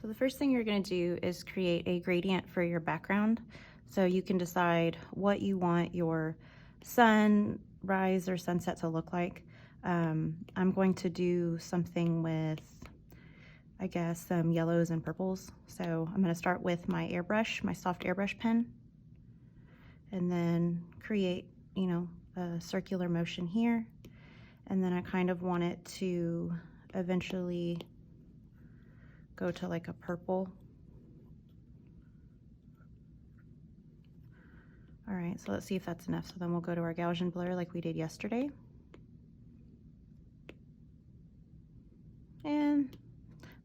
So the first thing you're going to do is create a gradient for your background. So you can decide what you want your sunrise or sunset to look like. I'm going to do something with, I guess, some yellows and purples. So I'm going to start with my airbrush, my soft airbrush pen, and then create, a circular motion here. And then I kind of want it to eventually go to like a purple. All right, so let's see if that's enough. So then we'll go to our Gaussian blur like we did yesterday. And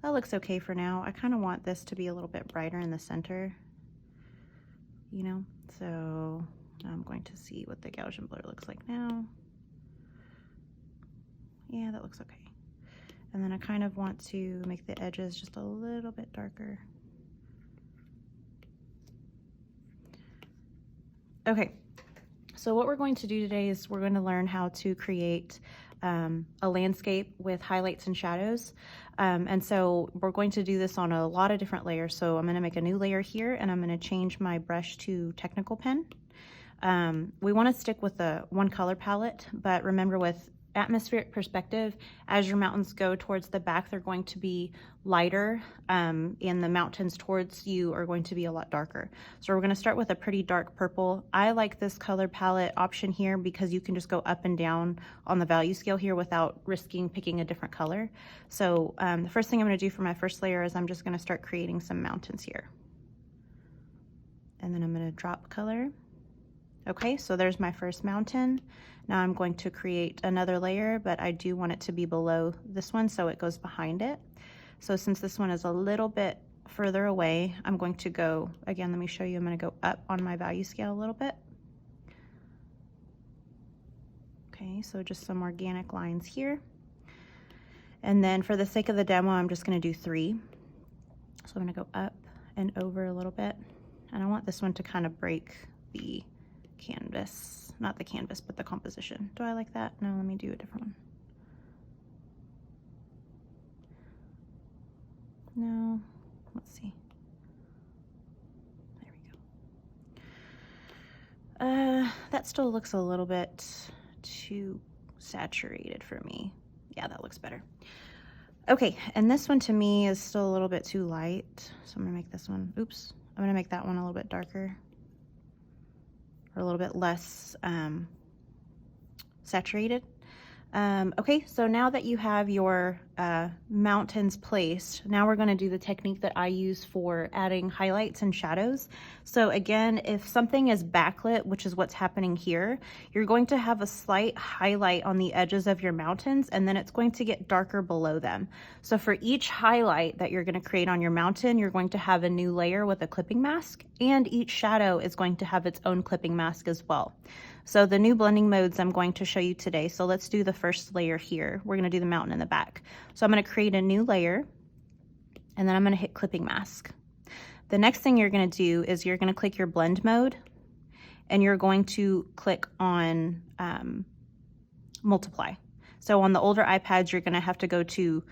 that looks okay for now. I kind of want this to be a little bit brighter in the center, so I'm going to see what the Gaussian blur looks like now. Yeah, that looks okay. And then I kind of want to make the edges just a little bit darker. Okay, so what we're going to do today is we're going to learn how to create a landscape with highlights and shadows. And so we're going to do this on a lot of different layers. So I'm going to make a new layer here, and I'm going to change my brush to technical pen. We want to stick with the one color palette, but remember, with atmospheric perspective, as your mountains go towards the back, they're going to be lighter, and the mountains towards you are going to be a lot darker. So we're going to start with a pretty dark purple. I like this color palette option here because you can just go up and down on the value scale here without risking picking a different color. So the first thing I'm going to do for my first layer is I'm just going to start creating some mountains here. And then I'm going to drop color. Okay, so there's my first mountain. Now I'm going to create another layer, but I do want it to be below this one, so it goes behind it. So since this one is a little bit further away, I'm going to go, again, let me show you, I'm going to go up on my value scale a little bit. Okay, so just some organic lines here. And then for the sake of the demo, I'm just going to do 3. So I'm going to go up and over a little bit. And I want this one to kind of break the canvas, not the canvas, but the composition. Do I like that? No, let me do a different one. No, let's see. There we go. That still looks a little bit too saturated for me. Yeah, that looks better. Okay, and this one to me is still a little bit too light. So I'm gonna make this one, oops, I'm gonna make that one a little bit darker, or a little bit less saturated. Okay, so now that you have your mountains placed, now we're going to do the technique that I use for adding highlights and shadows. So again, if something is backlit, which is what's happening here, you're going to have a slight highlight on the edges of your mountains, and then it's going to get darker below them. So for each highlight that you're going to create on your mountain, you're going to have a new layer with a clipping mask, and each shadow is going to have its own clipping mask as well. So the new blending modes I'm going to show you today. So let's do the first layer here. We're going to do the mountain in the back. So I'm going to create a new layer, and then I'm going to hit clipping mask. The next thing you're going to do is you're going to click your blend mode, and you're going to click on multiply. So on the older iPads, you're going to have to go to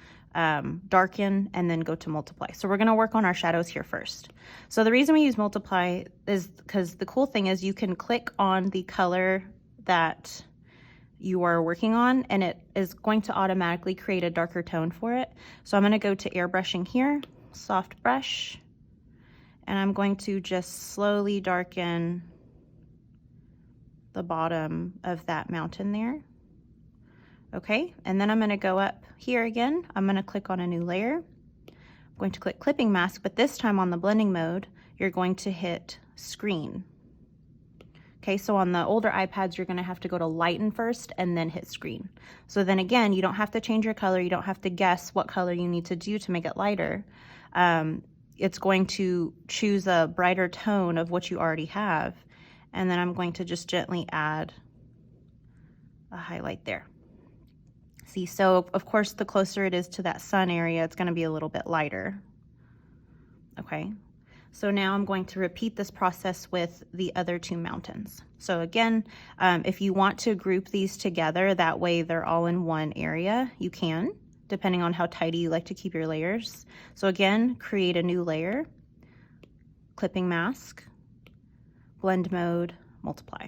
darken and then go to multiply. So we're going to work on our shadows here first. So the reason we use multiply is because the cool thing is you can click on the color that you are working on, and it is going to automatically create a darker tone for it. So I'm going to go to airbrushing here, soft brush, and I'm going to just slowly darken the bottom of that mountain there. Okay, and then I'm going to go up here again. I'm going to click on a new layer. I'm going to click clipping mask, but this time on the blending mode, you're going to hit screen. Okay, so on the older iPads, you're going to have to go to lighten first and then hit screen. So then again, you don't have to change your color. You don't have to guess what color you need to do to make it lighter. It's going to choose a brighter tone of what you already have. And then I'm going to just gently add a highlight there. See, so of course, the closer it is to that sun area, it's going to be a little bit lighter. Okay, so now I'm going to repeat this process with the other 2 mountains. So again, if you want to group these together, that way they're all in one area, you can. depending on how tidy you like to keep your layers. So again, create a new layer, clipping mask, blend mode, multiply.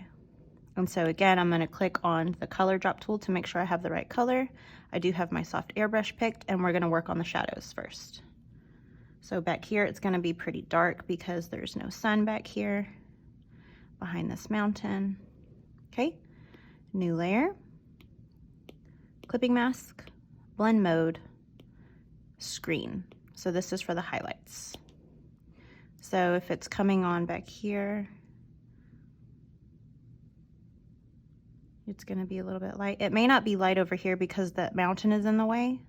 And so again, I'm going to click on the color drop tool to make sure I have the right color. I do have my soft airbrush picked, and we're going to work on the shadows first. So back here, it's going to be pretty dark because there's no sun back here behind this mountain. Okay, new layer, clipping mask, blend mode, screen. So this is for the highlights. So if it's coming on back here, it's going to be a little bit light. It may not be light over here because that mountain is in the way.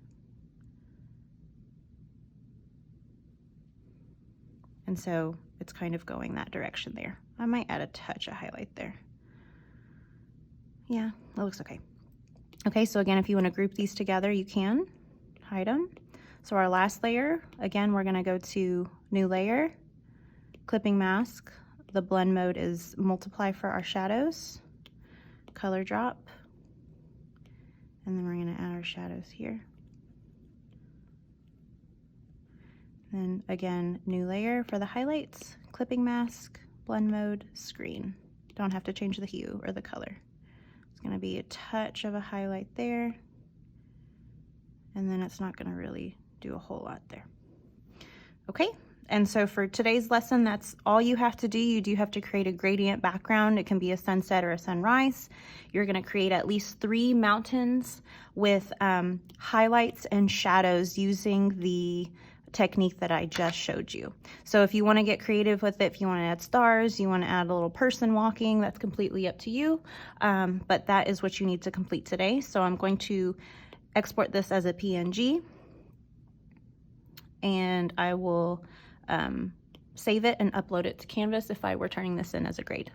And so it's kind of going that direction there. I might add a touch of highlight there. Yeah, that looks okay. Okay, so again, if you want to group these together, you can hide them. So our last layer, again, we're going to go to new layer, clipping mask. The blend mode is multiply for our shadows, color drop, and then we're going to add our shadows here. Then again, new layer for the highlights, clipping mask, blend mode, screen. Don't have to change the hue or the color. It's going to be a touch of a highlight there, and then it's not going to really do a whole lot there. Okay, and so for today's lesson, that's all you have to do. You do have to create a gradient background. It can be a sunset or a sunrise. You're going to create at least 3 mountains with highlights and shadows using the technique that I just showed you. So if you want to get creative with it, if you want to add stars, you want to add a little person walking, that's completely up to you. But that is what you need to complete today. So I'm going to export this as a PNG, and I will save it and upload it to Canvas if I were turning this in as a grade.